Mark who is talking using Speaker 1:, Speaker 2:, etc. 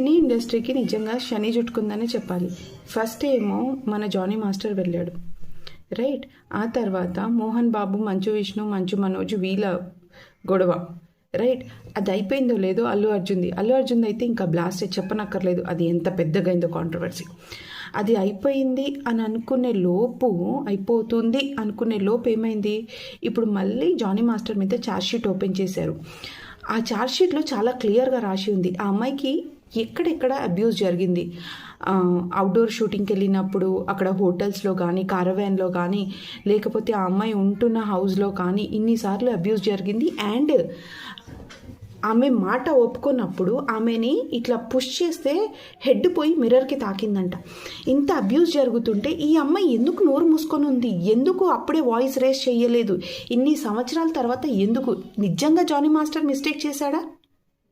Speaker 1: సినీ ఇండస్ట్రీకి నిజంగా శని చుట్టుకుందని చెప్పాలి. ఫస్ట్ ఏమో మన జానీ మాస్టర్ వెళ్ళాడు, రైట్. ఆ తర్వాత మోహన్ బాబు, మంచు విష్ణు, మంచు మనోజ్ వీళ్ళ గొడవ, రైట్. అది అయిపోయిందో లేదో అల్లు అర్జున్ అయితే ఇంకా బ్లాస్ట్ చెప్పనక్కర్లేదు. అది ఎంత పెద్దగా అయిందో కాంట్రవర్సీ. అది అయిపోయింది అని అయిపోతుంది అనుకునే లోపు ఏమైంది, ఇప్పుడు మళ్ళీ జానీ మాస్టర్ మీద ఛార్జ్షీట్ ఓపెన్ చేశారు. ఆ ఛార్జ్షీట్లో చాలా క్లియర్గా రాసి ఉంది ఆ అమ్మాయికి ఎక్కడెక్కడ అబ్యూస్ జరిగింది. అవుట్డోర్ షూటింగ్కి వెళ్ళినప్పుడు అక్కడ హోటల్స్లో కానీ, కారవాన్లో కానీ, లేకపోతే ఆ అమ్మాయి ఉంటున్న హౌస్లో కానీ ఇన్నిసార్లు అబ్యూస్ జరిగింది. అండ్ ఆమె మాట ఒప్పుకున్నప్పుడు ఆమెని ఇట్లా పుష్ చేస్తే హెడ్ పోయి మిర్రర్కి తాకిందంట. ఇంత అబ్యూస్ జరుగుతుంటే ఈ అమ్మాయి ఎందుకు నోరు మూసుకొని ఉంది? ఎందుకు అప్పుడే వాయిస్ రేస్ చేయలేదు? ఇన్ని సంవత్సరాల తర్వాత ఎందుకు? నిజంగా జానీ మాస్టర్ మిస్టేక్ చేశాడా?